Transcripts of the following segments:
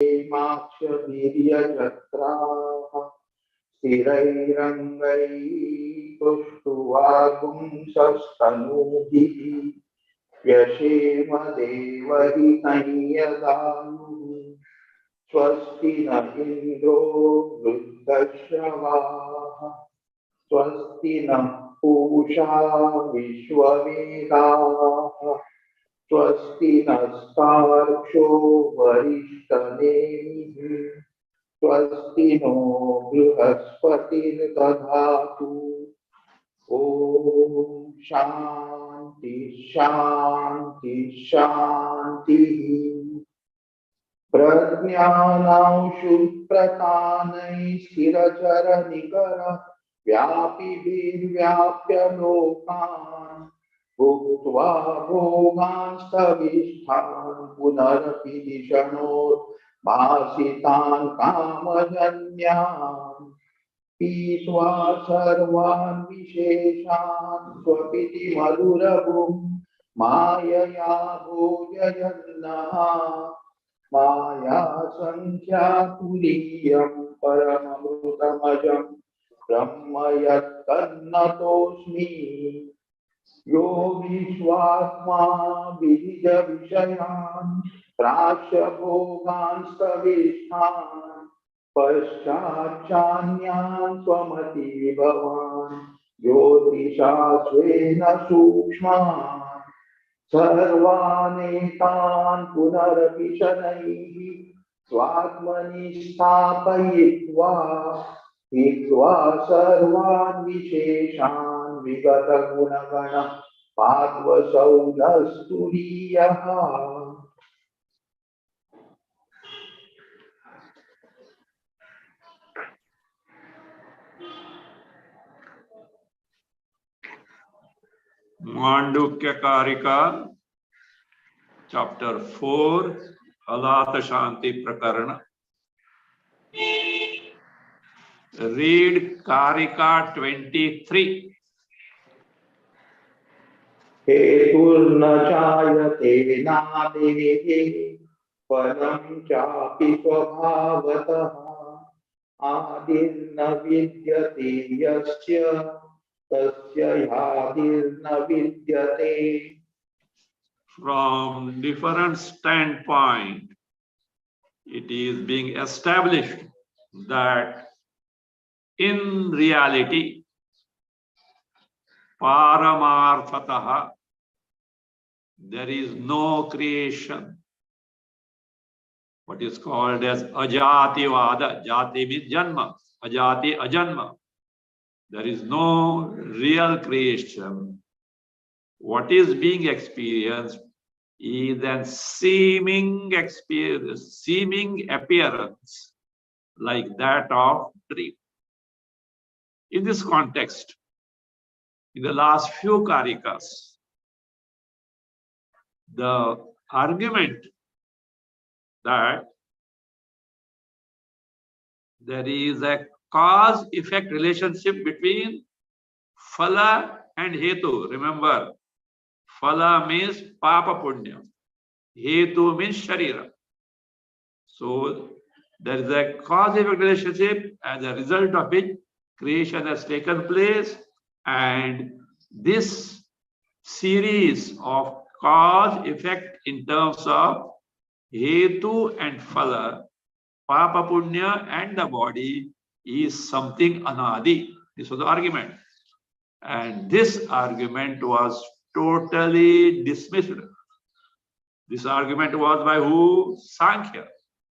माक्षवीर्यजत्राः स्थिरैरङ्गैस्तुष्ट्वागुंसस्तनूभिः व्यशेम देवहितञ्यदायुः स्वस्ति न इन्द्रो वृद्धश्रवाः स्वस्ति नः पूषा विश्ववेदाः स्वस्ति नस्तार्क्ष्यो वरिष्ठनेमिः स्वस्ति नो बृहस्पतिर्दधातु ॐ शान्ति शान्ति शान्तिः प्रज्ञानां सुप्रतानैः स्थिरचरनिकर व्यापिभिर्व्याप्य लोकान् भुक्त्वा भोगांस्तविष्ठान् पुनरपि दिशणोर्भासितान् कामजन्यान् पीत्वा सर्वान् विशेषान् स्वपिति मधुरभुं मायया भोजयन्नः माया संख्यातुरीयं परममृतमजं ब्रह्म यत्तन्नतोऽस्मि यो विश्वात्मा विविध विषयान् प्राच्य भोगांस्तविष्ठान् पश्चाच्चान्यान् स्वमतिविभवान् ज्योतिषा स्वेन सूक्ष्मान् सर्वानेतान् पुनरपि शनैः स्वात्मनि स्थापयित्वा हित्वा सर्वान् विशेषान् विगतगुणगण पार्वसौ नस्तुरीयः Mandukya Karika, chapter 4, Alata Shanti Prakarana. Read Karika 23. हेतुर्न जायते नादेः फलं चापि स्वभावतः आदिर्न विद्यते यस्य तस्य ह्यादिर्न विद्यते. From different standpoint, it is being established that in reality, Paramarthataha, there is no creation. What is called as Ajativada. Jati means Janma. Ajati, Ajanma. There is no real creation. What is being experienced is an seeming experience, seeming appearance like that of dream. In this context, in the last few karikas, the argument that there is a cause-effect relationship between phala and hetu. Remember, phala means papa punya, hetu means sharira. So there is a cause-effect relationship, as a result of which creation has taken place, and this series of cause-effect in terms of hetu and phala, papa punya and the body, is something anadi. This was the argument. And this argument was totally dismissed. This argument was by who? Sankhya.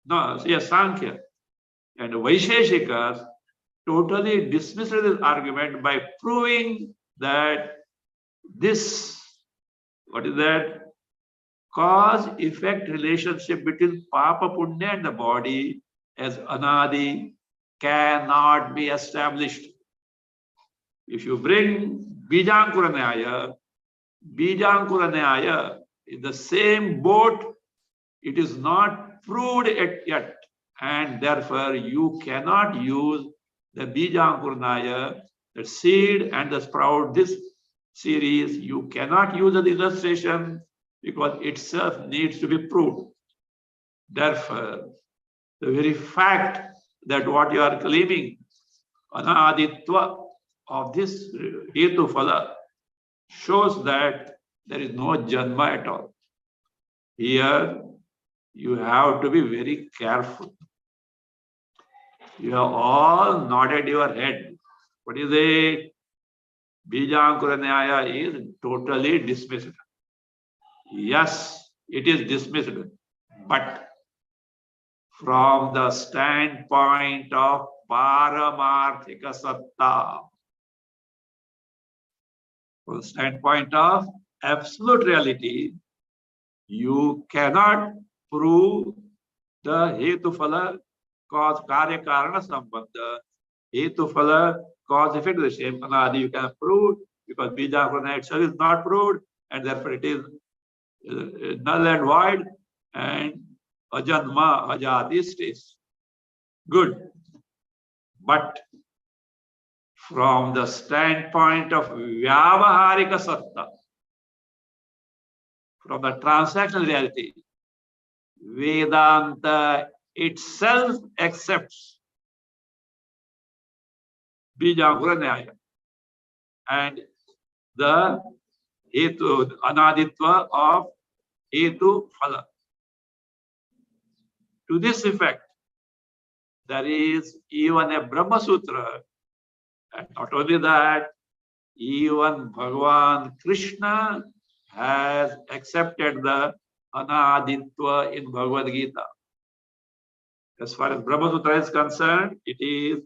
No, yes, Sankhya. And Vaisheshikas totally dismissed this argument by proving that this, what is that? Cause-effect relationship between Papa Punya and the body as anadi cannot be established. If you bring Bijankura Nyaya in the same boat, it is not proved yet, and therefore you cannot use the Bijankura Nyaya, the seed and the sprout, this series, you cannot use the illustration because itself needs to be proved. Therefore, The very fact that what you are claiming, anaditva of this hetu phala, shows that there is no janma at all. Here, you have to be very careful. You have all nodded your head. What is it? Bijankura Nyaya is totally dismissed. Yes, it is dismissed. But from the standpoint of Paramarthika Satta, from the standpoint of absolute reality, you cannot prove the Hetuphala cause Karya Karana Sambandha. Hetuphala cause effect the same. Anadi you can prove because Bijankura itself is not proved and therefore it is null and void and Ajanma Ajati stays. Good. But from the standpoint of Vyavaharika Satta, from the transactional reality, Vedanta itself accepts Bijankura Nyaya and the Hetu, Anaditva of Hetu Phala. To this effect, there is even a Brahma Sutra, and not only that, even Bhagavan Krishna has accepted the Anaditva in Bhagavad Gita. As far as Brahma Sutra is concerned, it is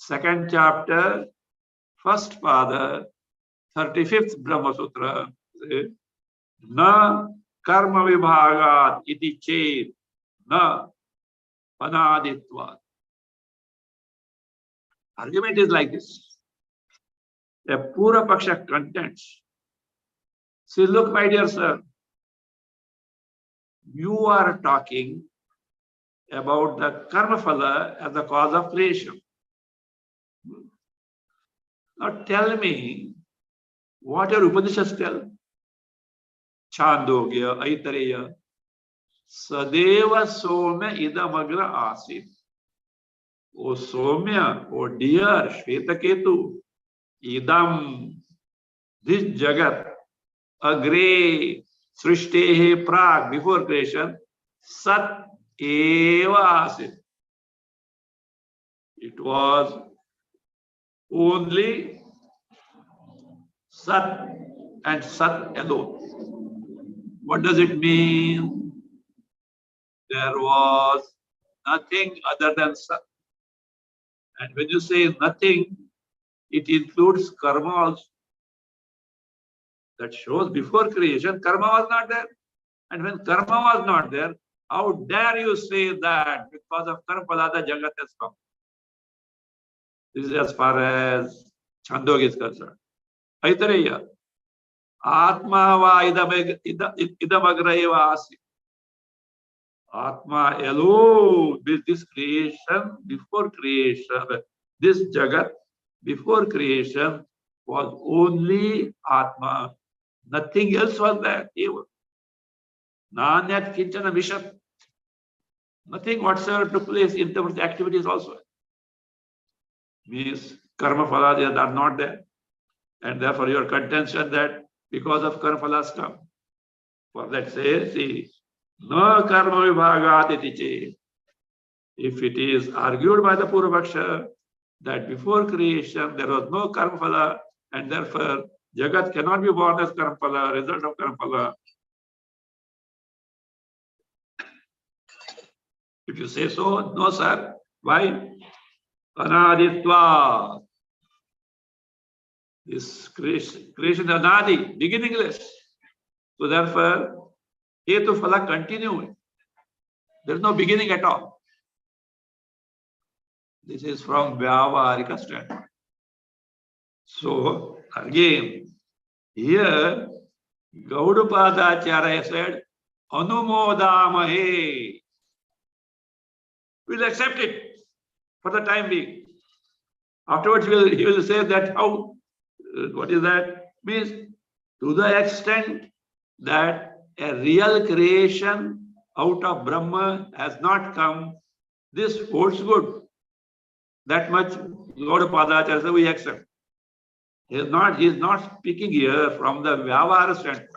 2nd chapter, 1st pada, 35th Brahma Sutra. Na karma vibhagat iti chet na anaditva. Argument is like this. A Pura Paksha contents. See, look, my dear sir, you are talking about the karma phala as the cause of creation. Now tell me what your Upanishads tell. Chandogya, Aitareya, Sadeva Somya Idamagra Asit. O Somya, O dear Shvetaketu, Idam, this Jagat, Agre, Srishtehe Prag, before creation, Sat Eva Asit. It was only Sat and Sat alone. What does it mean? There was nothing other than Sat. And when you say nothing, it includes karma also. That shows before creation, karma was not there. And when karma was not there, how dare you say that because of karma the jagat has come? This is as far as Chandogya is concerned. Aitareya. Atma va idamagra eva asi. Atma alone with this creation, before creation, this jagat, before creation, was only Atma. Nothing else was there. Nanyat kinchana vishat. Nothing whatsoever took place in terms of activities also. Means karma phalas are not there. And therefore your contention that because of karma phalas come. For that say, see, no karma vibhagat iti che. If it is argued by the Purvaksha that before creation there was no karma phala and therefore jagat cannot be born as karma phala, result of karma phala. If you say so, no sir. Why? Anaditva. This creation is anadi, beginningless. So therefore, hetu phala continuing. There is no beginning at all. This is from Vyavaharika standpoint. So again, here Gaudapadacharya said, Anumodamahe. We'll accept it for the time being. Afterwards, he will say that how, what is that? Means to the extent that a real creation out of Brahma has not come, this holds good. That much Gaudapada Acharya we accept. He is not speaking here from the Vyavahara standpoint.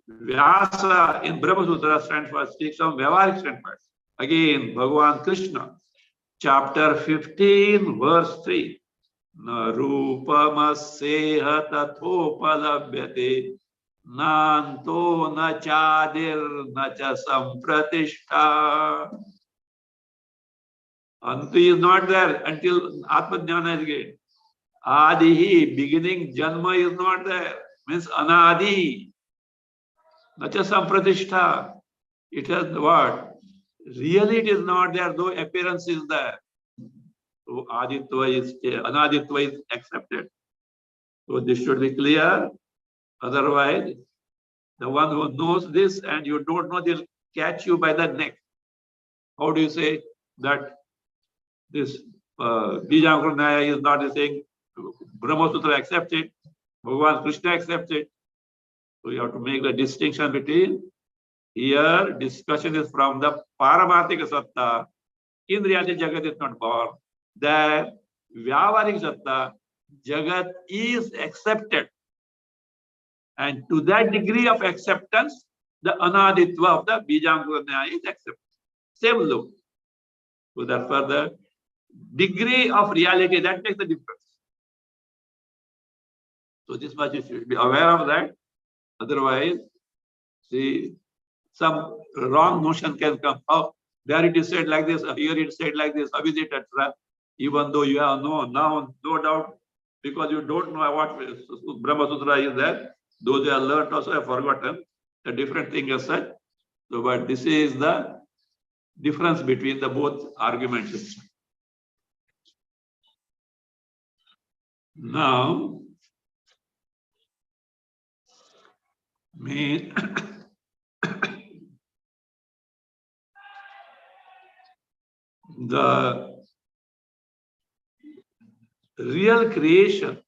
Vyasa in Brahma Sutra standpoint speaks from Vyavaharic standpoint. Again, Bhagavan Krishna, chapter 15, verse 3. Na rupamasseha tathopalabhyate nanto na chadir na cha sampratishta. Anti is not there until Atmajnana is gained. Adihi, beginning, Janma is not there. Means Anadi. Nacha Sampratishta. It has what? Really it is not there, though appearance is there. So Aditva is, Anaditva is accepted. So this should be clear. Otherwise, the one who knows this and you don't know, they'll catch you by the neck. How do you say that this Bijankrunaya is not the thing? Brahma Sutra accepted, Bhagavan Krishna accepted. So you have to make the distinction between here discussion is from the Paramarthika Satta. In reality, Jagat is not born. There, Vyavarik Satta, Jagat is accepted. And to that degree of acceptance, the Anaditva of the Bijankrunaya is accepted. Same look. So therefore, the degree of reality, that makes the difference. So this much you should be aware of that. Otherwise, see, some wrong notion can come up. There it is said like this, here it is said like this, how is it, etc. Even though you have no doubt, because you don't know what Brahma Sutra is there. Those who have learned also have forgotten the different thing as such. So, but this is the difference between the both arguments. Now, the real creation,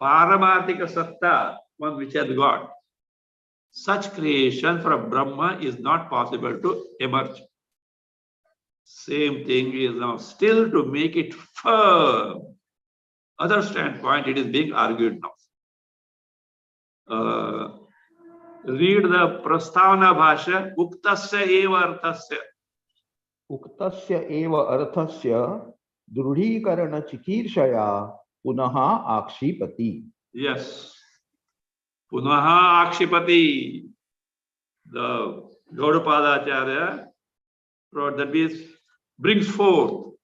Paramarthika Satta, one which has got, such creation from Brahma is not possible to emerge. Same thing is now still to make it firm. Other standpoint, it is being argued now. Read the Prastavana Bhasya, Uktasya eva arthasya. Uktasya eva arthasya drudhikarana chikirshaya punaha akshipati. Yes. Punaha akshipati. The Gaudapada Acharya, that means brings forth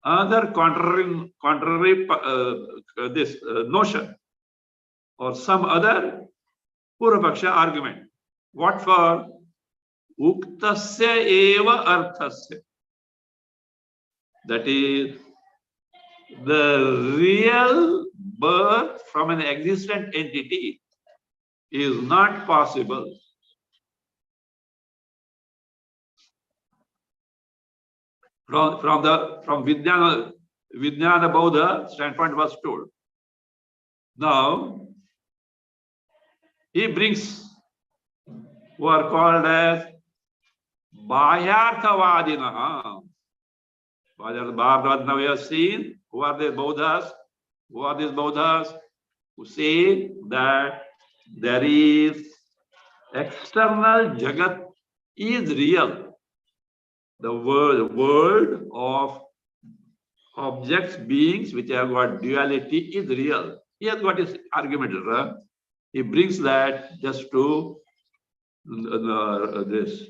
another contrary this notion or some other Purvapaksha argument. What for? Uktasya eva arthasya. That is, the real birth from an existent entity is not possible. From Vijnana Bauddha standpoint was told. Now, he brings who are called as Bahyarthavadinaha. Bharatavadina we have seen. Who are the Buddhas? Who are these Buddhas? Who say that there is external Jagat is real. The world of objects, beings which have got duality is real. He has got his argument. He brings that just to this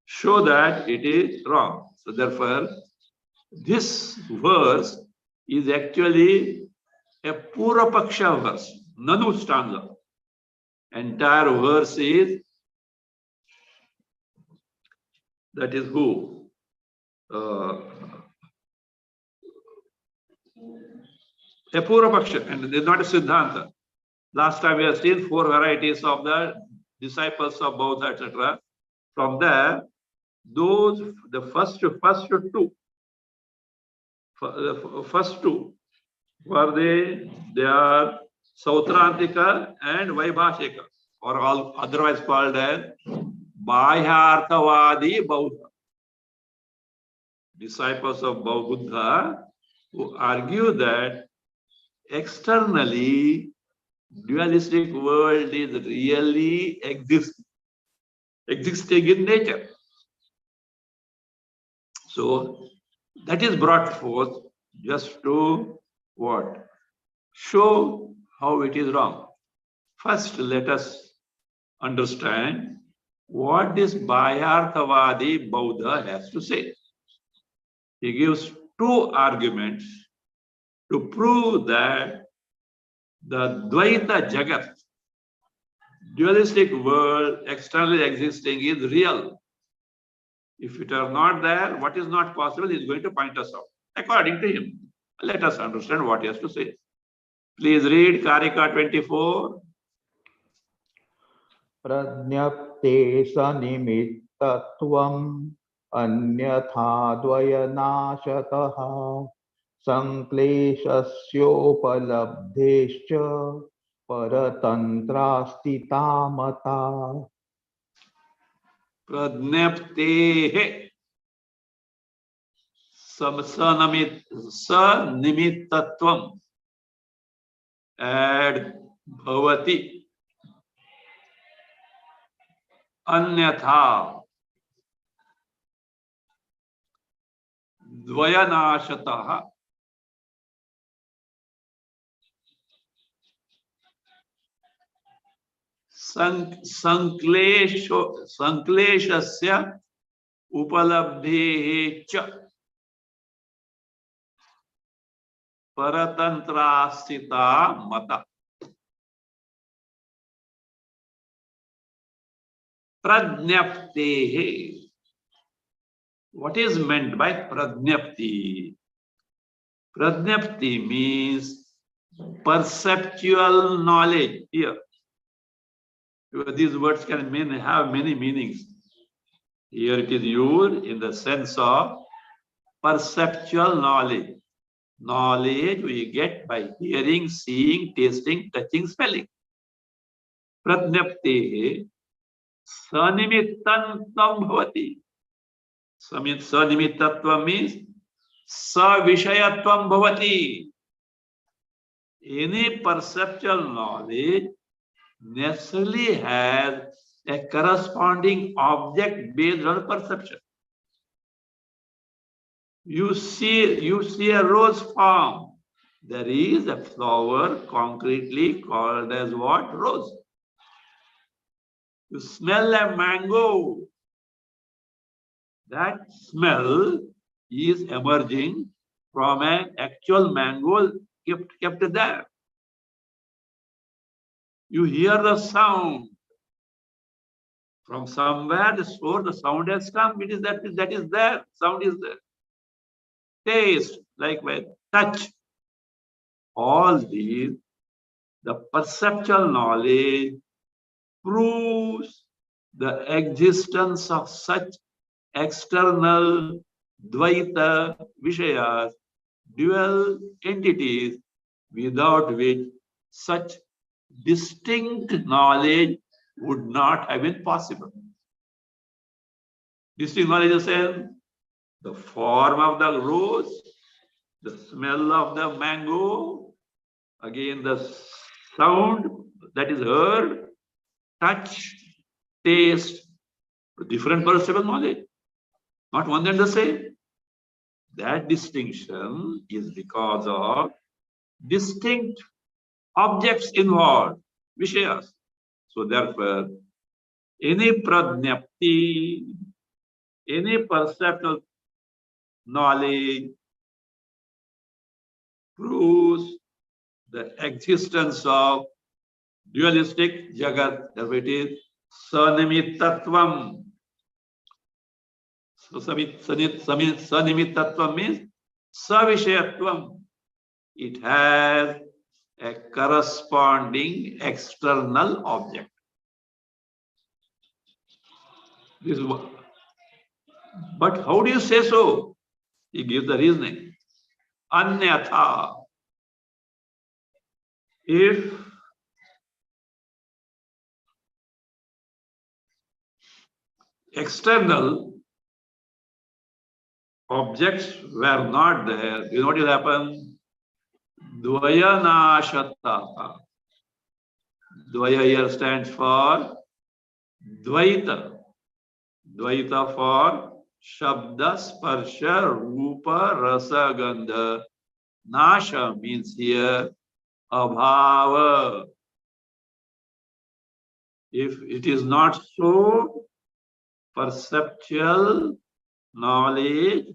show that it is wrong. So therefore, this verse is actually a Purapaksha verse, Nanu stanza. Entire verse is, that is who? A Purapaksha, and it is not a Siddhanta. Last time we have seen 4 varieties of the disciples of Buddha, etc. From there, the first two were they are Sautrantika and Vaibhashika. or all otherwise called as Bahyarthavadi Bauddha. Disciples of Buddha who argue that externally dualistic world is really existing in nature. So that is brought forth just to what? Show how it is wrong. First, let us understand what this Bahyarthavadi Buddha has to say. He gives two arguments to prove that the Dvaita Jagat, dualistic world externally existing, is real. If it are not there, what is not possible is going to point us out. According to him, let us understand what he has to say. Please read Karika 24. प्रज्ञप्ते सनिमित्तत्वम् अन्यथा द्वयनाशतः संक्लेशस्योपलब्धेश्च परतन्त्रास्तिता मता Pradnyaptehe sanimitatvam. Add bhavati. Anyatha dvayanashataha. Sankleshasya upalabdhehe cha paratantrasthita mata. Pradnyaptehe. What is meant by pradnyapti? Pradnyapti means perceptual knowledge here. These words can have many meanings. Here it is used in the sense of perceptual knowledge. Knowledge we get by hearing, seeing, tasting, touching, smelling. Pradnyaptehe sanimittantam bhavati. Sanimitatvam means savishayatvam bhavati. Any perceptual knowledge necessarily has a corresponding object based on perception. You see a rose farm. There is a flower concretely called as what? Rose. You smell a mango. That smell is emerging from an actual mango kept there. You hear the sound. From somewhere, the source, the sound has come. It is that is there. Sound is there. Taste, likewise, touch. All these, the perceptual knowledge proves the existence of such external Dvaita Vishayas, dual entities, without which such distinct knowledge would not have been possible. Distinct knowledge is saying the form of the rose, the smell of the mango, again the sound that is heard, touch, taste, different perceptual knowledge, not one and the same. That distinction is because of distinct objects involved, Vishayas. So therefore, any pradnyapti, any perceptual knowledge proves the existence of dualistic jagat. Therefore it is sanimitatvam. So sanimitatvam means savishayatvam. It has a corresponding external object. This is what. But how do you say so? He gives the reasoning. Anyatha. If external objects were not there, you know what will happen? Dvayanashata. Dvaya here stands for Dvaita. Dvaita for Shabda, Sparsha, Rupa, Rasa, Gandha. Nasha means here Abhava. If it is not so, perceptual knowledge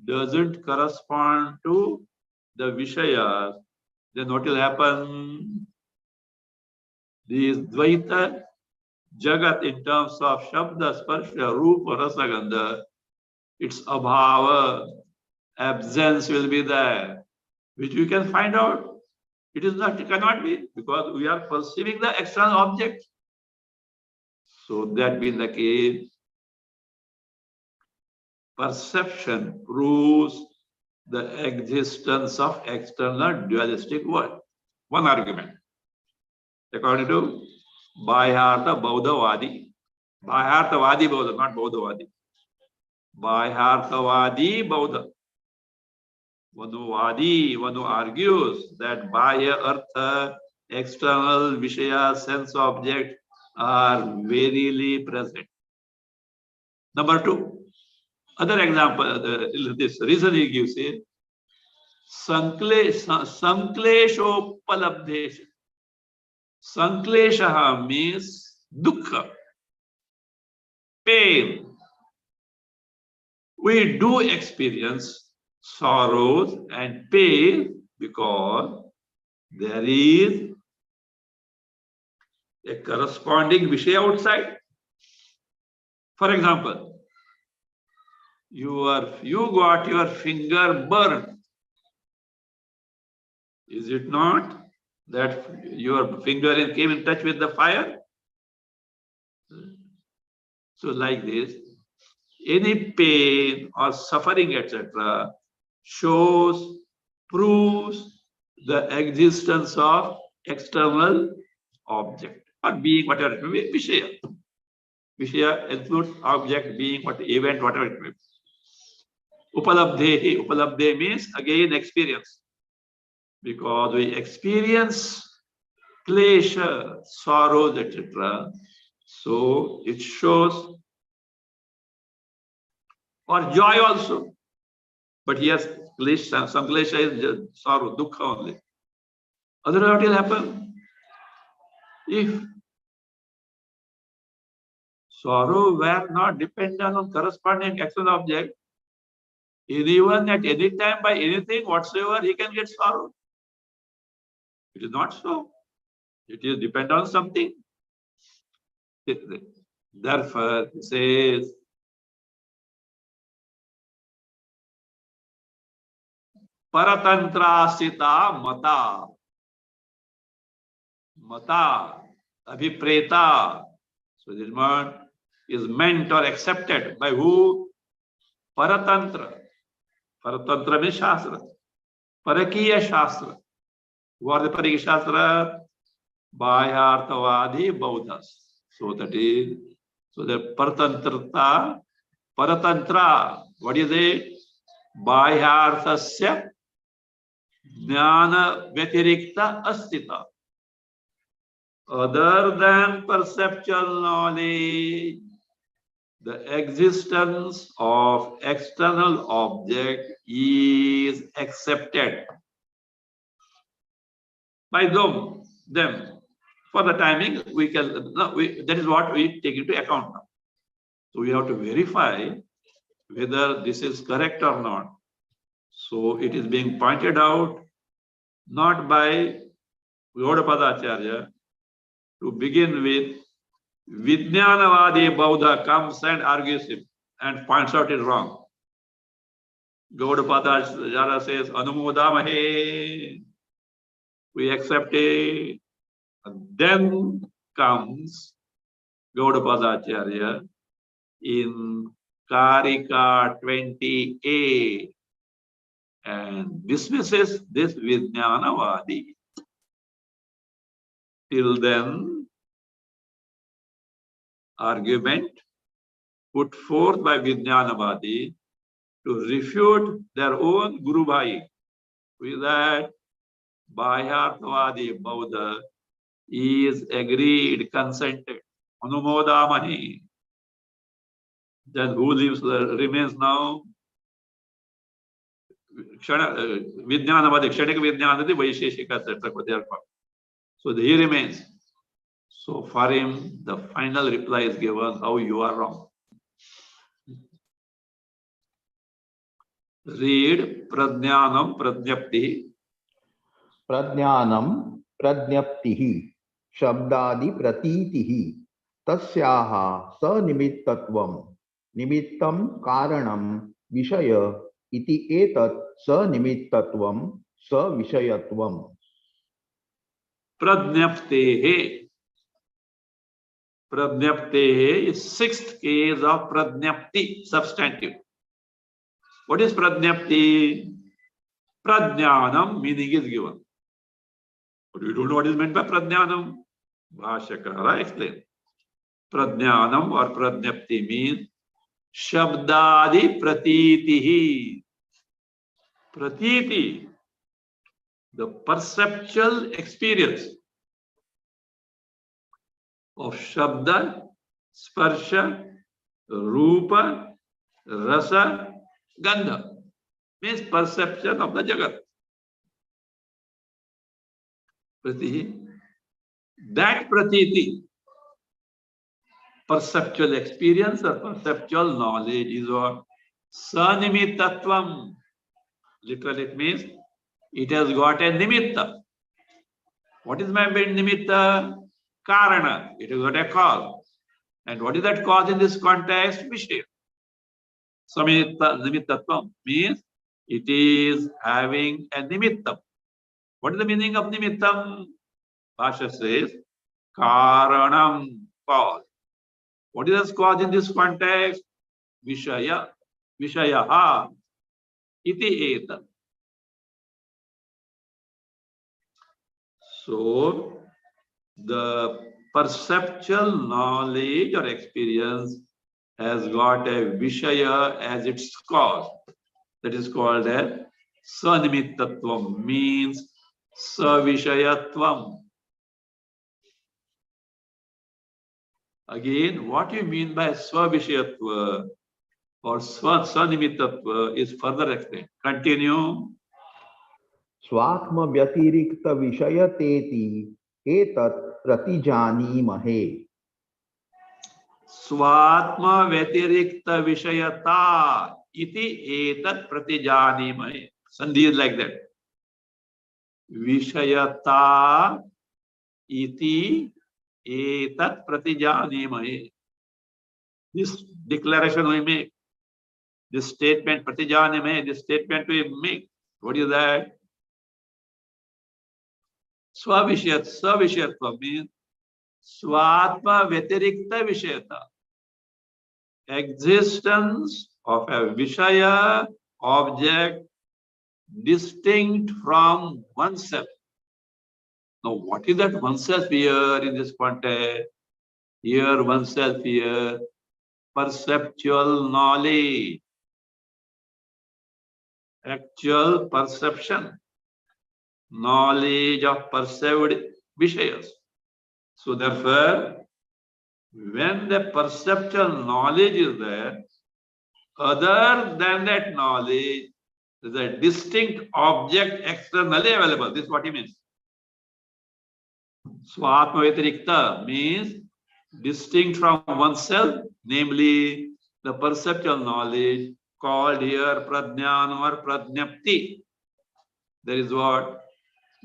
doesn't correspond to the Vishayas, then what will happen? These Dvaita Jagat in terms of Shabda, Sparsha, Rupa, Rasa, Gandha, its Abhava, absence will be there, which we can find out. It is not, it cannot be, because we are perceiving the external object. So that being the case, perception proves the existence of external dualistic world. One argument. According to Bhayartha Bauddhavadi, Bhayarthavadi Bauddha, not Bauddhavadi. Bhayarthavadi Bauddha. One who argues that Bhaya Artha, external Vishaya, sense object are verily present. Number two, other example, this reason he gives is Sankleshopalabdesha. Sanklesha means dukkha, pain. We do experience sorrows and pain because there is a corresponding Vishaya outside. For example, you got your finger burned. Is it not that your finger came in touch with the fire? So like this, any pain or suffering, etc., proves the existence of external object or being, whatever it may be, Vishaya. Vishaya includes object, being, what event, whatever it may be. Upalabdhehi. Upalabdhe means again experience. Because we experience klesha, sorrows, etc. So it shows, or joy also. But yes, klesha, some klesha is just sorrow, dukkha only. Otherwise, what will happen? If sorrow were not dependent on corresponding external object, anyone at any time by anything whatsoever, he can get sorrow. It is not so. It is dependent on something. Therefore, it says, Paratantrasita mata. Mata, abhipreta. So this word is meant or accepted by who? Paratantra. Paratantra means Shastra. Parakiya Shastra. Who are the Parakiya Shastra? Bhayarthavadi Bauddhas. So that is, so the Paratantrata, Paratantra, what is it? Bhayarthasya Jnana Vyatirikta Astita. Other than perceptual knowledge, the existence of external object is accepted by them. For the timing, we can, that is what we take into account now. So we have to verify whether this is correct or not. So it is being pointed out not by Gaudapada Acharya. To begin with, Vijnanavadi Bauddha comes and argues him and points out it wrong. Gaudapada Acharya says, Anumodamahe, we accept it. And then comes Gaudapada Acharya in Karika 28 and dismisses this Vijnanavadi. Till then, argument put forth by Vijnanavadi to refute their own Guru Bhai. With that, Bhayartavadi Bauddha is agreed, consented. Anumodamahi. Then who remains now? Vijnanavadi, Kshanika Vijnanavadi, Vaisheshika, etc. So he remains. So for him, the final reply is given, how you are wrong. Read Pradnyanam Pradnyapti. Pradnyanam Pradnyaptihi Shabdadi Pratitihi Tasyaha Sanimitatvam Nimittam Karanam Vishaya Iti Etat Sanimitatvam Savishayatvam. Pradnyaptehe. Pradnyaptehe is sixth case of Pradnyapti, substantive. What is Pradnyapti? Pradnyanam, meaning is given. But you don't know what is meant by Pradnyanam. Bhasya Karika explain. Pradnyanam or Pradnyapti means Shabdadi Pratitihi. Pratiti, the perceptual experience of Shabda, Sparsha, Rupa, Rasa, Gandha. Means perception of the Jagat. Pratiti. That Pratiti, perceptual experience or perceptual knowledge is what? Sanimitatvam. Literally it means it has got a nimitta. What is my nimitta? Karana. It has got a cause. And what is that cause in this context? Vishaya. Nimittatvam means it is having a nimittam. What is the meaning of nimittam? Bhasya says, Karanam, cause. What is the cause in this context? Vishaya. Vishayaha. Iti eta. So, the perceptual knowledge or experience has got a Vishaya as its cause. That is called a Sanimitatvam, means Savishayatvam. Again, what you mean by Svavishayatva or Sanimitatva is further explained. Continue. Swatma Vyatirikta Vishayateti Etat Pratijanīmahe. Swatma Vyatirikta Vishayata iti etat Pratijanīmahe. Sandhi is like that. Vishayata iti etat Pratijanīmahe. This declaration we make, this statement Pratijanīmahe, this statement we make. What is that? Svavishayatva means Swatma Vyatirikta Vishayata. Existence of a Vishaya object distinct from oneself. Now, what is that oneself here in this context? Here, oneself here, perceptual knowledge, actual perception, knowledge of perceived Vishayas. So, therefore, when the perceptual knowledge is there, other than that knowledge, there is a distinct object externally available. This is what he means. Swatma Vyatirikta means distinct from oneself, namely the perceptual knowledge called here Pradnyan or Pradnyapti. There is what?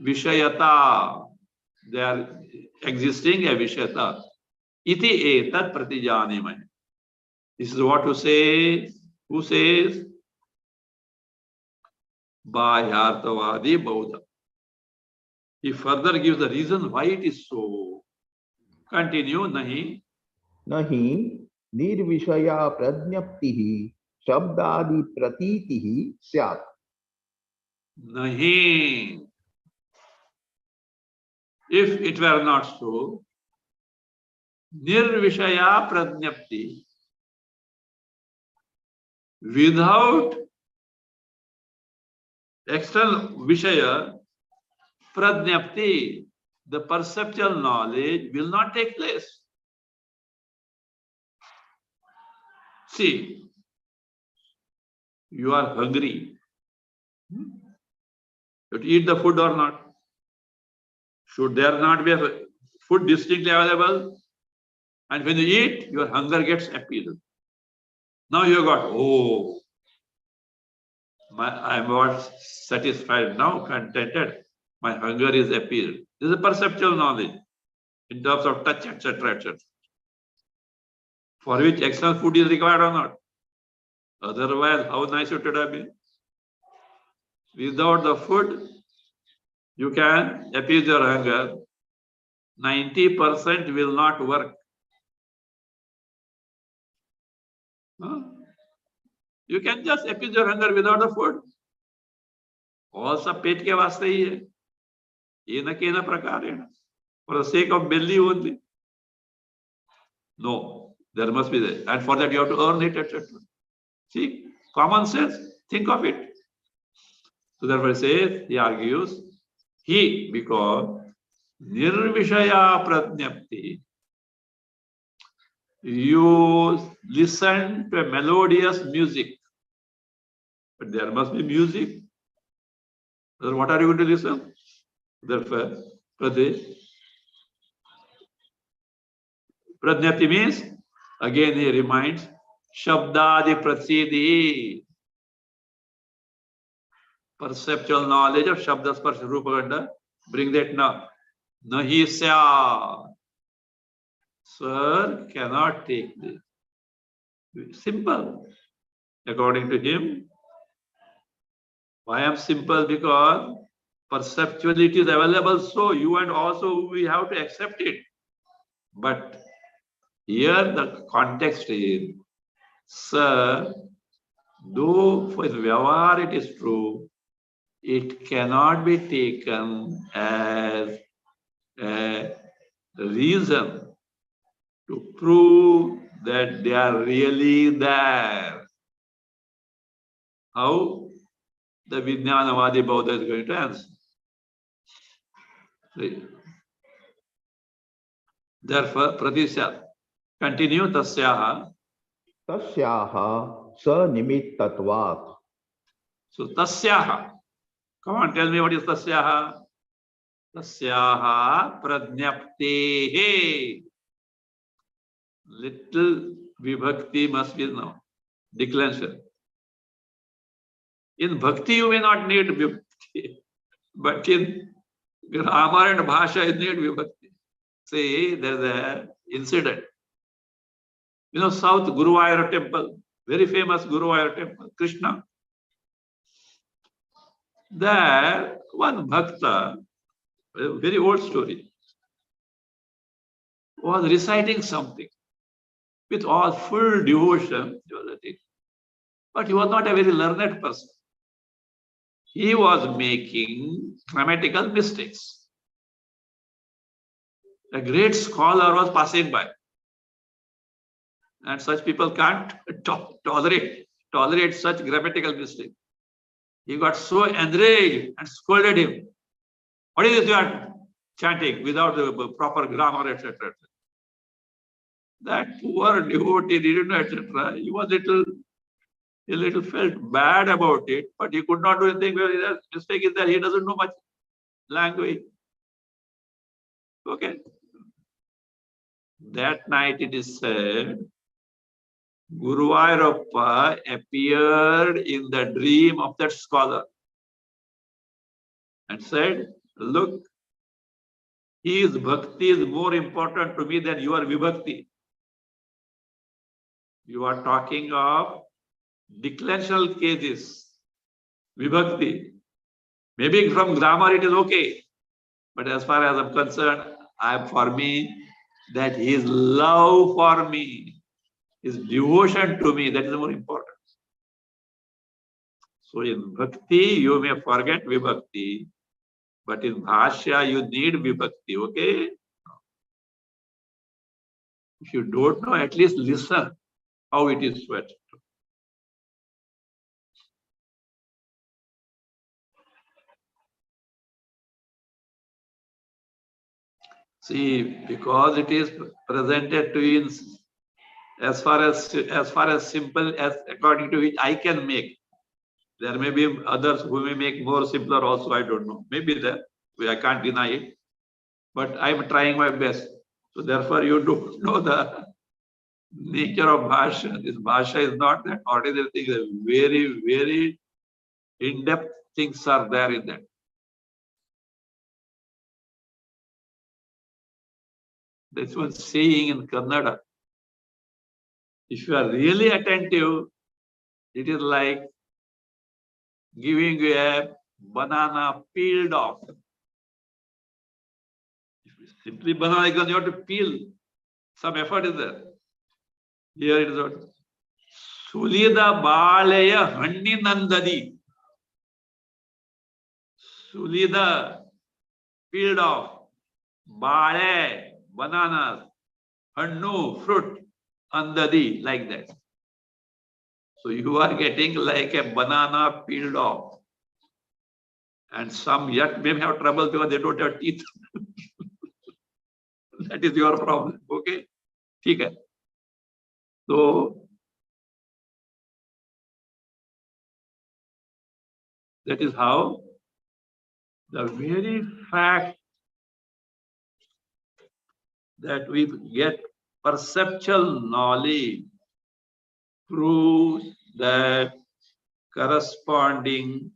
Vishayata. They are existing a Vishayata. Iti etat Pratijanīmahe. This is what to say. Who says? Bhayartavadi Bauddha. He further gives the reason why it is so. Continue. Nahi. Nahi Nirvishaya Pradnyaptihi Shabdadi Pratitihi Syat. Nahi. If it were not so, Nirvishaya Pradnyapti, Without external Vishaya, Pradnyapti, the perceptual knowledge will not take place. See, you are hungry. You have to eat the food or not? Should there not be a food distinctly available? And when you eat, your hunger gets appeased. Now you got, oh, I am not satisfied now, contented. My hunger is appeased. This is a perceptual knowledge in terms of touch, etc., etc. For which external food is required or not. Otherwise, how nice it would have been. Without the food, you can appease your hunger. 90% will not work. You can just appease your hunger without the food. All सब पेट के वास्ते ही है. येन केन प्रकारेण. For the sake of belly only. No, there must be there. And for that you have to earn it, etc. See, common sense, think of it. So therefore he says, he argues, because nirvishaya pradnyapti, you listen to a melodious music, but there must be music. Then what are you going to listen? Therefore, pradnyapti means, again he reminds, shabdadi prasidhi, perceptual knowledge of shabda sparsha rupa ganda, bring that now. Nahi sya. Sir cannot take this. Simple. According to him, why am simple? Because perceptually it is available, so you and also we have to accept it. But here the context is, sir, though for Vyavahar it is true, it cannot be taken as a reason to prove that they are really there. How the Vijnanavadi Bauddha is going to answer. Therefore, Pratisya, continue tasyaha. Tasyaha sanimitatvat. So tasyaha. Come on, tell me what is tasyaha. Tasyaha pradnyaptehe. Little vibhakti must be now. Declension. In bhakti you may not need vibhakti, but in grammar and bhasha you need vibhakti. See, there's an incident. You know, South Guruvayur temple, very famous Guruvayur temple, Krishna. There, one bhakta, a very old story, was reciting something with all full devotion. But he was not a very learned person. He was making grammatical mistakes. A great scholar was passing by. And such people can't tolerate such grammatical mistakes. He got so enraged and scolded him. What is this you are chanting without the proper grammar, etc.? That poor devotee didn't know, etc. He was a little felt bad about it, but he could not do anything. The mistake is that he doesn't know much language. Okay. That night it is said, Guruvayurappa appeared in the dream of that scholar and said, look, his bhakti is more important to me than your vibhakti. You are talking of declensional cases, vibhakti. Maybe from grammar it is okay, but as far as I'm concerned, for me, that his love for me, his devotion to me, that is more important. So in bhakti, you may forget vibhakti, but in bhashya, you need vibhakti, okay? If you don't know, at least listen how it is sweat. See, because it is presented to you in, as far as simple as according to which I can make. There may be others who may make more simpler also. I don't know. Maybe there. I can't deny it. But I'm trying my best. So therefore, you don't know the nature of Bhasya. This Bhasya is not that ordinary thing. Very, very in-depth things are there in that. That's one saying in Kannada. If you are really attentive, it is like giving you a banana peeled off. If you simply banana, you have to peel. Some effort is there. Here it is what? Sulida Baleya Hanninandadi. Sulida peeled off. Bale, bananas. Hannu, fruit. Andadi, like that. So you are getting like a banana peeled off. And some yet may have trouble because they don't have teeth. That is your problem. Okay? Okay. So that is how the very fact that we get perceptual knowledge proves that corresponding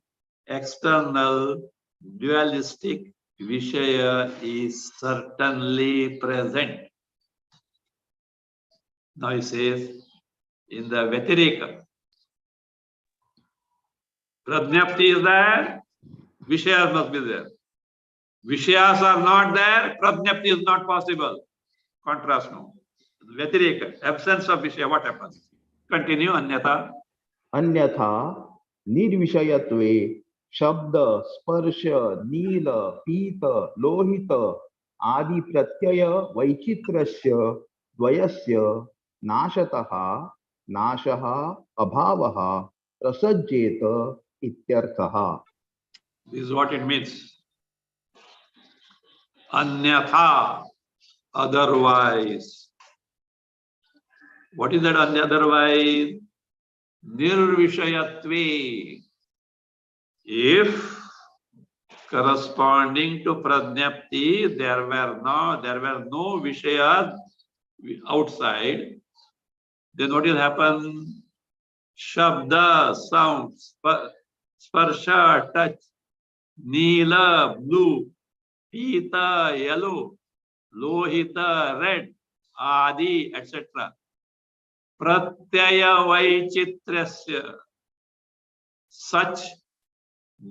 external dualistic Vishaya is certainly present. Now he says in the Vyatireka, Prajnapti is there, Vishayas must be there. Vishayas are not there, Prajnapti is not possible. Contrast now. Vyatireka, absence of Vishaya, what happens? Continue, Anyatha. अन्यथा निर्विषयत्वे शब्द स्पर्श नील पीत लोहित आदि प्रत्यय वैचित्रस्य द्वयस्य नाशतः नाशः अभावः प्रसज्येत इत्यर्थः. This is what it means. Anyatha, otherwise. What is that otherwise? Nirvishayatve. If corresponding to Prajnapti, there were no Vishayas outside, then what will happen? Shabda, sound, sparsha, touch, Neela, blue, Pita, yellow, Lohita, red, Adi, etc. Pratyaya Vaichitrasya. Such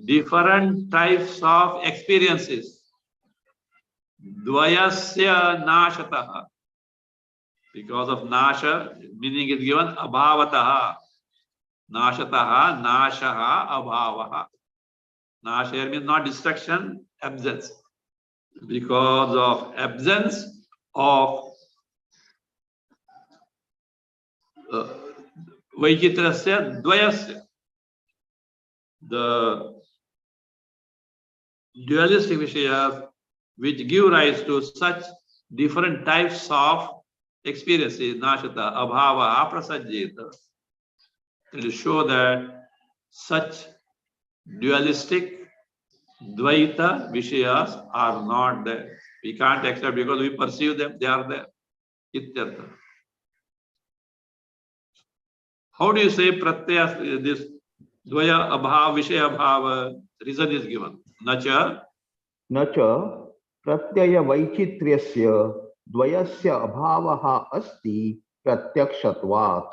different types of experiences. Dvayasya Nashataha. Because of Nasha, meaning is given Abhavataha. Nashataha, Nashaha, Abhavaha. Nasha here means not destruction, absence. Because of absence of Vaichitrasya Dvayasya. The dualistic Vishayas which give rise to such different types of experiences, Nashata, Abhava, Aprasajjeta. It will show that such dualistic Dvaita Vishayas are not there. We can't accept because we perceive them, they are there. Ityartha. How do you say Pratyaya, this Dvaya Abhav, Vishaya Abhav? Reason is given. Nacha. Nacha pratyaya vaichitrasya dvayasya abhavaha asti pratyakshatvat.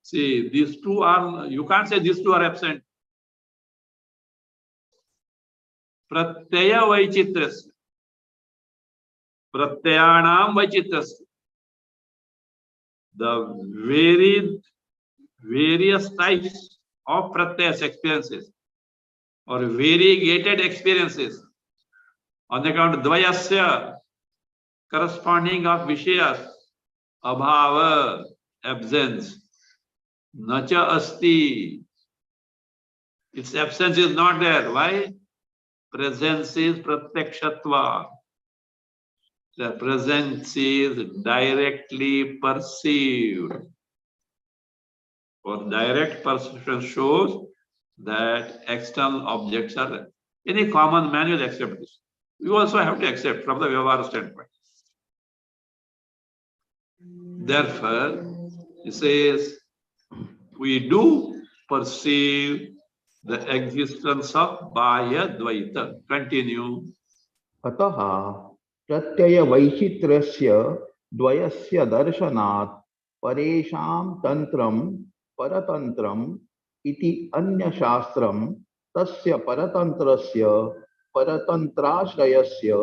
See, these two are, you can't say these two are absent. Pratyaya vaichitrasya. Pratyayanam vaichitrasya. The various types of pratyas experiences or variegated experiences on account of dvayasya, corresponding of vishayas, abhava, absence, nacha asti, its absence is not there. Why? Presence is pratyakshatva. The presence is directly perceived. Or direct perception shows that external objects are there. Any common man will accept this. You also have to accept from the Vyavahara standpoint. Therefore, he says, we do perceive the existence of Bahya Dvaita. Continue. अतः प्रत्यय वैचित्र्यस्य द्वयस्य दर्शनात् परेषां तंत्रं परतंत्रम् इति अन्य शास्त्रं तस्य परतंत्रस्य परतंत्राश्रयस्य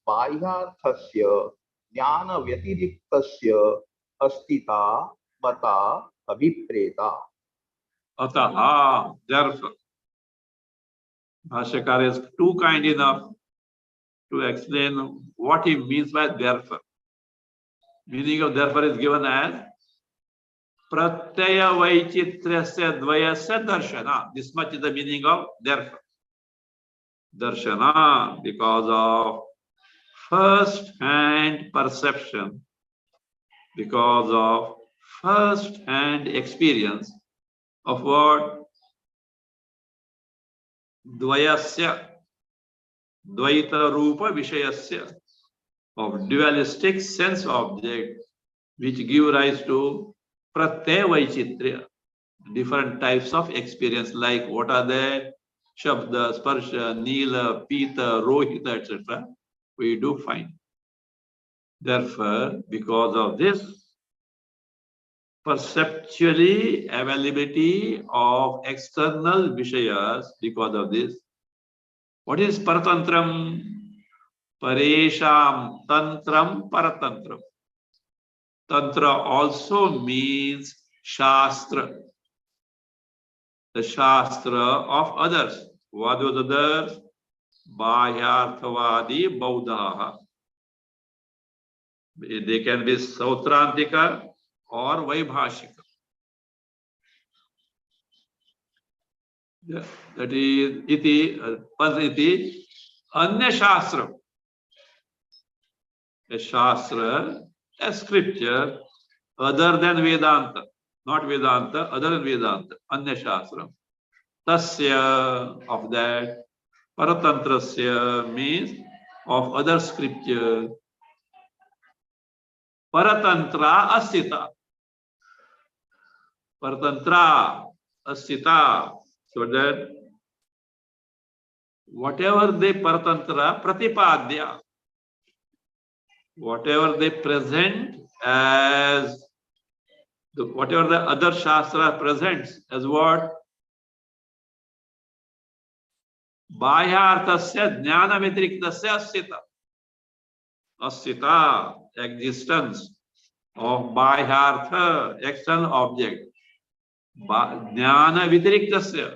बाह्यार्थस्य ज्ञान व्यतिरिक्तस्य अस्तिता मता अभिप्रेता. Ataha, therefore, Bhashyakara is too kind enough to explain what he means by therefore. Meaning of therefore is given as Pratyaya Vaichitrasya Dvayasya Darshana. This much is the meaning of therefore. Darshana, because of first-hand perception, because of first-hand experience of what? Dvayasya, Dvaita Rupa Vishayasya, of dualistic sense object, which give rise to Pratyaya Vaichitrya, different types of experience, like what are they? Shabda, Sparsha, Nila, Pita, Rohita, etc. We do find. Therefore, because of this perceptually availability of external Vishayas, because of this, what is Paratantram? Paresham Tantram Paratantram. Tantra also means Shastra. The Shastra of others. What are those others? Bahyarthavadi Bauddhaha. They can be Sautrantika or Vaibhashika. That is iti Anya Shastra. A Shastra, a scripture other than Vedanta. Not Vedanta, other than Vedanta. Anya Shastra. Tasya, of that. Paratantrasya means of other scripture. Paratantra asita. Paratantra asita. So that whatever they paratantra pratipadya, whatever they present as, whatever the other shastra presents as what? Bahyarthasya jnana vyatiriktasya asita. Asita, existence of bahyartha, external object. Jnana vyatiriktasya,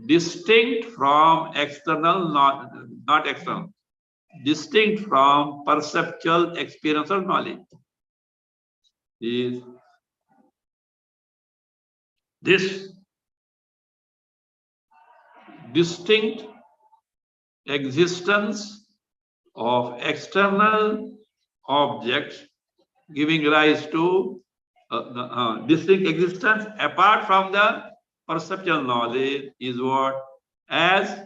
distinct from external, not external, distinct from perceptual experience or knowledge. Is this distinct existence of external objects giving rise to distinct existence apart from the perceptual knowledge is what? As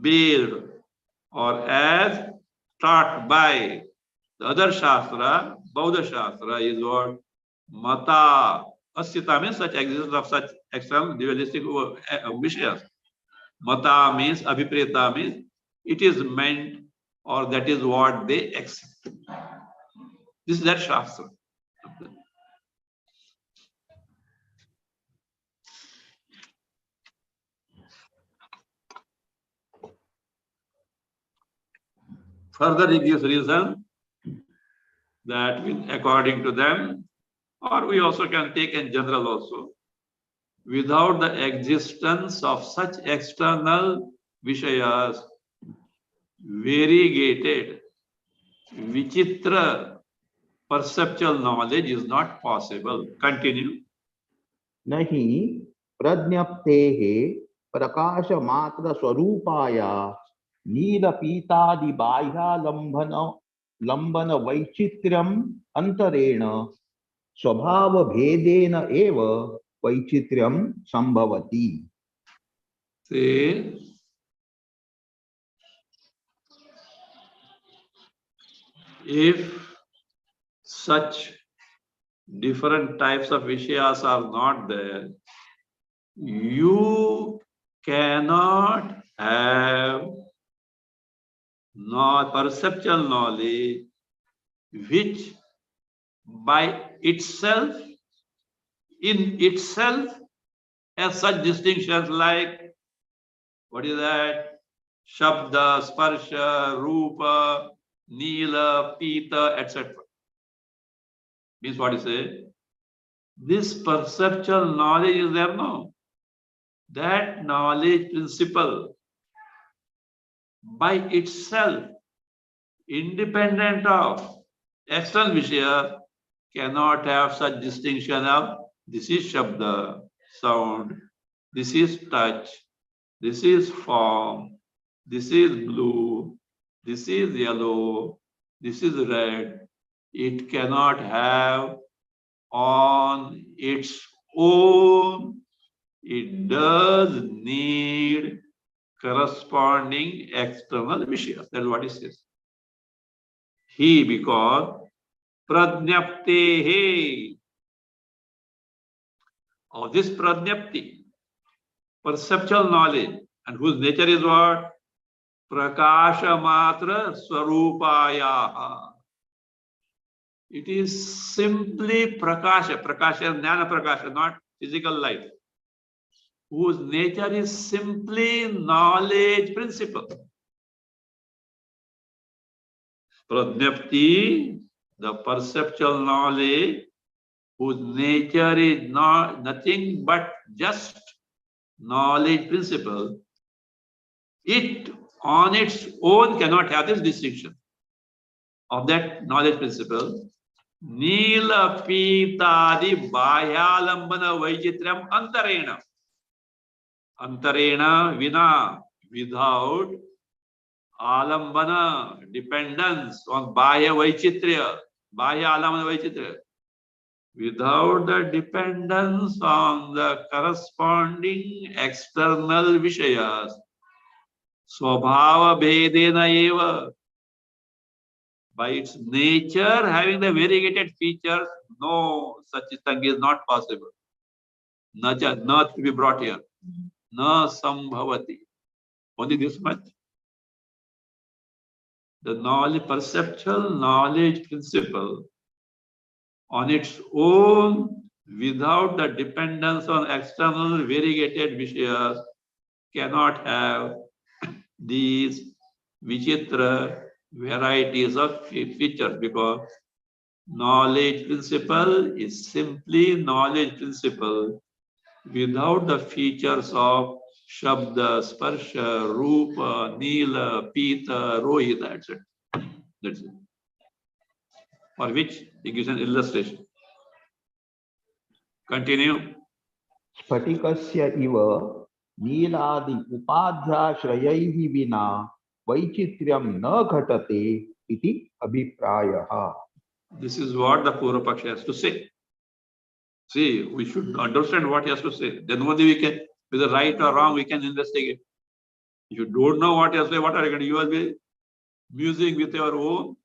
built or as taught by the other Shastra, Bauddha Shastra is what? Mata. Asyata means such existence of such external dualistic vishayas. Mata means, abhipreta means, it is meant or that is what they accept. This is that Shastra. Further, it gives reason that according to them, or we also can take in general also, without the existence of such external Vishayas, variegated, vichitra perceptual knowledge is not possible. Continue. नहीं प्रज्ञप्तेः प्रकाश मात्र स्वरूपाया नील पीतादि बाह्यालंबन लंबन वैचित्र्यम अंतरेण स्वभाव भेदेन एव वैचित्र्यम संभवति. See, if such different types of Vishayas are not there, you cannot have perceptual knowledge which by itself, in itself, has such distinctions like, what is that? Shabda, Sparsha, Rupa, Nila, Pita, etc. Means what you say? This perceptual knowledge is there, no? That knowledge principle by itself, independent of external Vishaya, cannot have such distinction of this is Shabda, sound, this is touch, this is form, this is blue, this is yellow, this is red. It cannot have on its own. It does need corresponding external Vishayas. That's what it says. He, because Pradnyaptehe, of this Pradnyapti, perceptual knowledge, and whose nature is what? Prakasha Matra Swarupayaha. It is simply Prakasha, Prakasha, Jnana Prakasha, not physical light, whose nature is simply knowledge principle. Pradnyapti, the perceptual knowledge, whose nature is nothing but just knowledge principle, it on its own cannot have this distinction of that knowledge principle. Nila Pitadi Bahyalambana Vaichitram Antarena. Antarena Vina, without Alambana, dependence on Bahya Vaichitrya, Bahya Alambana Vaichitrya. Without the dependence on the corresponding external Vishayas, Swabhava Bhedena Eva, by its nature having the variegated features, no such thing is not possible. Not to be brought here. Na sambhavati. Only this much. The knowledge, perceptual knowledge principle on its own, without the dependence on external variegated Vishayas, cannot have these Vichitra varieties of features, because knowledge principle is simply knowledge principle without the features of Shabda, Sparsha, Rupa, Nila, Pita, Rohita, etc. That's it. For which he gives an illustration. Continue. स्फटिकस्य इव नीलादि उपाध्याश्रयैः विना वैचित्र्यं न घटते इति अभिप्रायः. This is what the Purvapaksha has to say. See, we should understand what he has to say. Then only we can, whether right or wrong, we can investigate. If you don't know what he has to say, what are you going to do? You will be musing with your own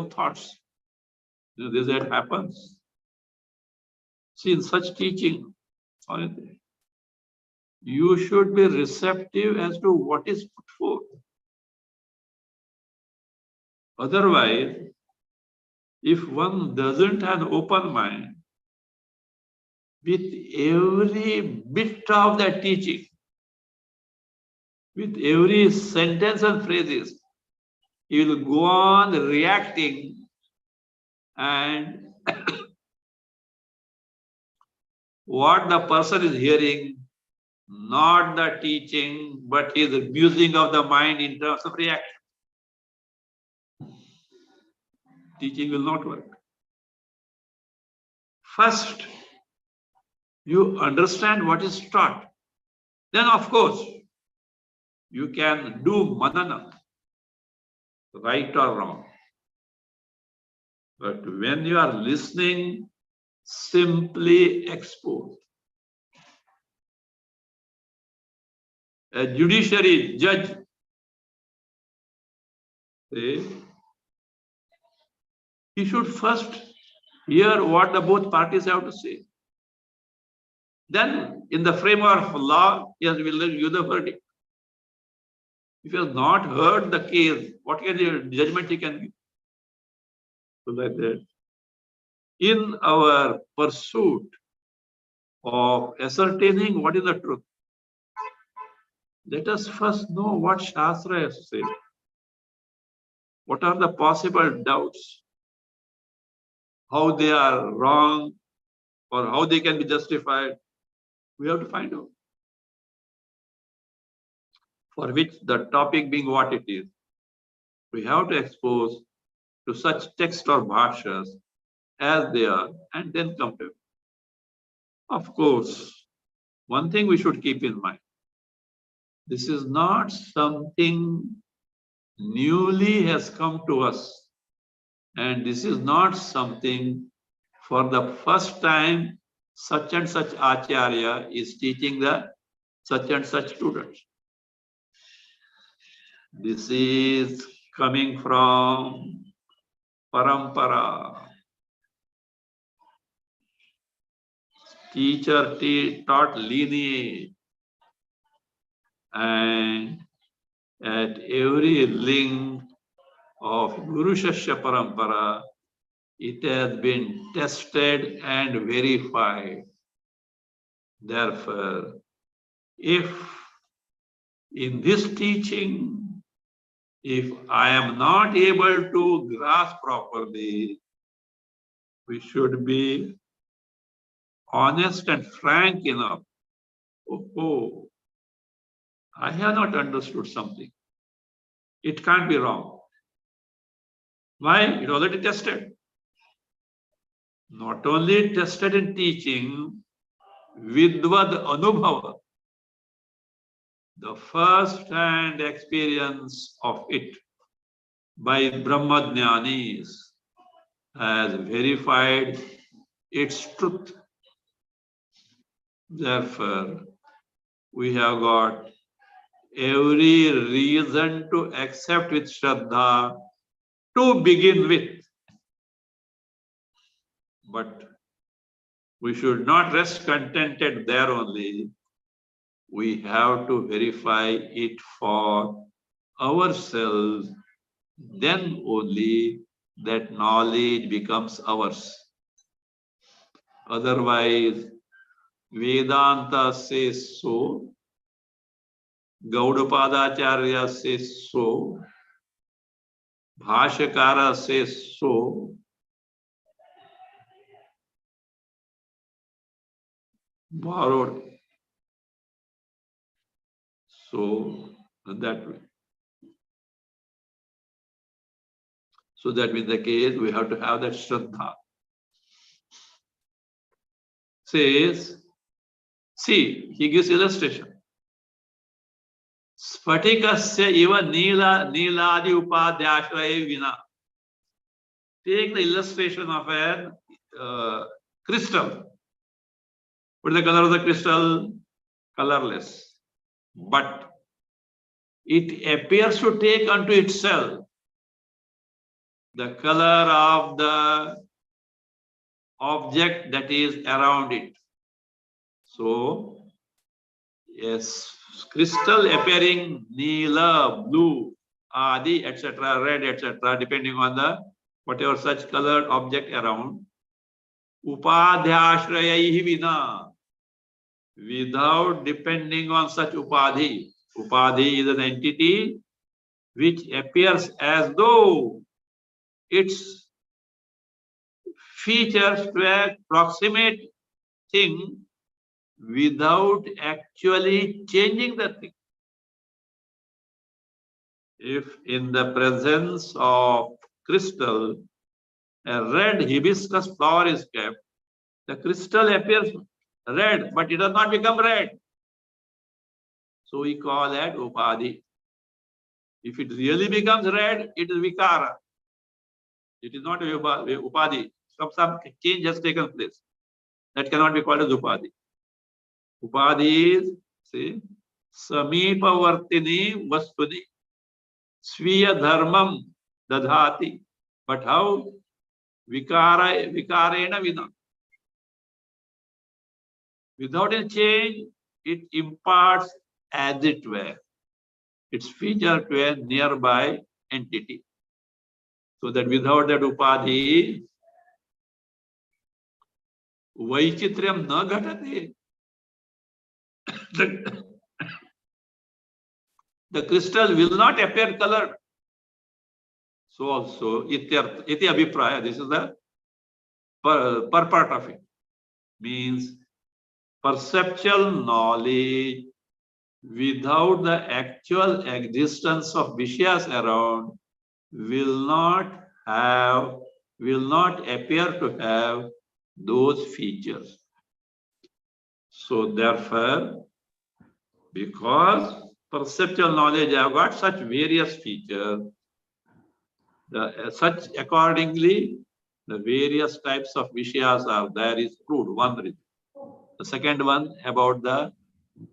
thoughts. This that happens. See, in such teaching, you should be receptive as to what is put forth. Otherwise, if one doesn't have an open mind, with every bit of that teaching, with every sentence and phrases, he will go on reacting, and what the person is hearing, not the teaching, but his musing of the mind in terms of reaction. Teaching will not work. First, you understand what is taught. Then, of course, you can do manana. right or wrong. But when you are listening, simply expose. A judiciary judge, he should first hear what the both parties have to say. Then, in the framework of law, he will give the verdict. If he has not heard the case, what can the judgment he can give? So like that. In our pursuit of ascertaining what is the truth, let us first know what Shastra has to say. What are the possible doubts? How they are wrong or how they can be justified? We have to find out. For which the topic being what it is, we have to expose to such text or bhashyas as they are and then come to it. Of course, one thing we should keep in mind. This is not something newly has come to us. And this is not something for the first time such and such Acharya is teaching the such and such students. This is coming from parampara. Teacher taught lineage, and at every link of Guru Shashya parampara, it has been tested and verified. Therefore, if in this teaching, if I am not able to grasp properly, we should be honest and frank enough. Oh, I have not understood something. It can't be wrong. Why? It already tested. Not only tested in teaching, vidvad anubhava, the first-hand experience of it by Brahmajnanis has verified its truth. Therefore, we have got every reason to accept with Shraddha to begin with. But we should not rest contented there only. We have to verify it for ourselves. Then only that knowledge becomes ours. Otherwise, Vedanta says so, Gaudapadacharya says so, Bhashyakara says so, borrowed. So that way. So that being the case, we have to have that Shraddha. Says, see, he gives illustration. Spatikasya iva niladi upadhyashraya vina. Take the illustration of a crystal. What is the color of the crystal? Colorless. But it appears to take unto itself the color of the object that is around it. So, yes, crystal appearing neela, blue, adi, etc., red, etc., depending on the whatever such colored object around. Upadhyashrayaihi vina, without depending on such upadhi. Upadhi is an entity which appears as though its features to a proximate thing without actually changing the thing. If in the presence of crystal, a red hibiscus flower is kept, the crystal appears red, but it does not become red. So we call that upadhi. If it really becomes red, it is vikara. It is not upadhi. Some change has taken place. That cannot be called as upadhi. Upadhi is, see, samipavartini vastuni sviya dharmam dadhati. But how? Vikarena vina. Without a change, it imparts as it were its feature to a nearby entity. So that without that upadhi, vaichitryam na ghatate. The crystal will not appear colored. So also, iti abhipraya, this is the purport of it. Means perceptual knowledge without the actual existence of Vishyas around will not appear to have those features. So therefore, because perceptual knowledge have got such various features, such accordingly, the various types of Vishyas are there is proved. One reason. The second one about the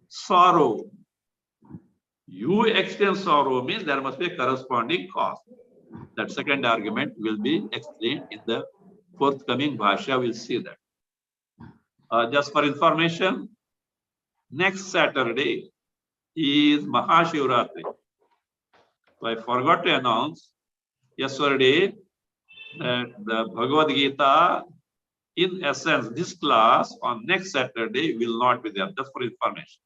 sorrow. You experience sorrow means there must be a corresponding cause. That second argument will be explained in the forthcoming Bhasya. We'll see that. Just for information, next Saturday is Mahashivratri. So I forgot to announce yesterday that the Bhagavad Gita, in essence, this class on next Saturday will not be there. Just for information.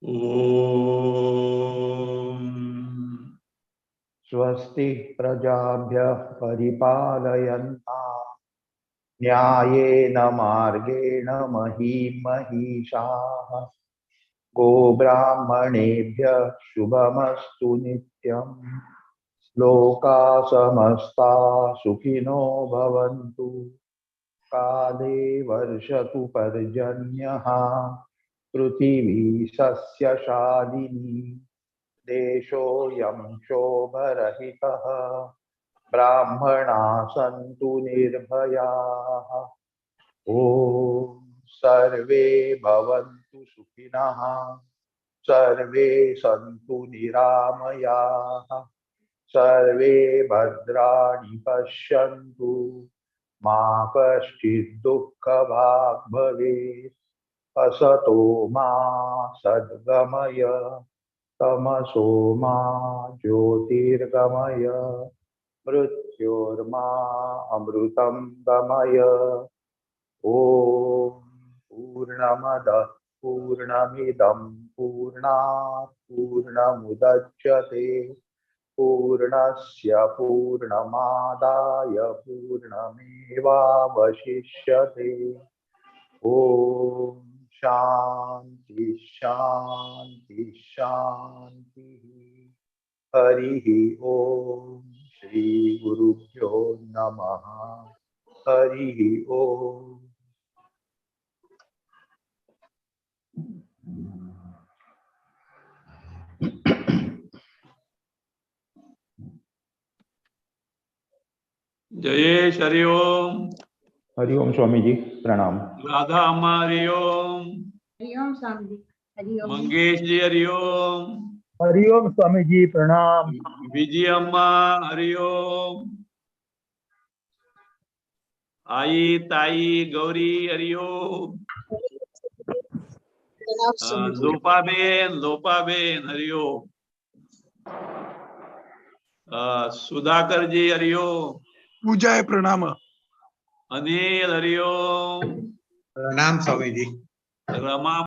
Om. Swasti prajabhyah paripalayantaः न्यायेन मार्गेण महीमहीषाः गोब्राह्मणेभ्यः शुभमस्तु नित्यम् लोकाः समस्ताः सुखिनो भवन्तु काले वर्षतु पर्जन्यः पृथिवी सस्यशालिनी देशोऽयं क्षोभरहितः ब्राह्मणाः सन्तु निर्भयाः ॐ सर्वे भवन्तु सुखिनः सर्वे सन्तु निरामयाः सर्वे भद्राणि पश्यन्तु मा कश्चित् दुःखभाग् भवेत् असतो मा सद्गमय तमसो मा ज्योतिर्गमय मृत्योर्मा अमृतं गमय ॐ पूर्णमदः पूर्णमिदं पूर्णात् पूर्णमुदच्यते पूर्णस्य पूर्णमादाय पूर्णमेवावशिष्यते ॐ शान्ति शान्ति शान्तिः हरिः ॐ श्री गुरुभ्यो नमः हरिः ॐ जयेश हरि ओम। हरिओम स्वामी जी प्रणाम। राधा अम्मा हरि ओम। हरिओम स्वामी जी हरिओम। मंगेश जी हरि ओम। हरिओम स्वामी जी प्रणाम। विजय अम्मा हरि ओम। आई ताई गौरी हरि ओम। लोपा बेन हरि ओम। सुधाकर जी हरि ओम। पूजा है प्रणाम। अनिल हरि ओम। प्रणाम स्वामी जी। रमा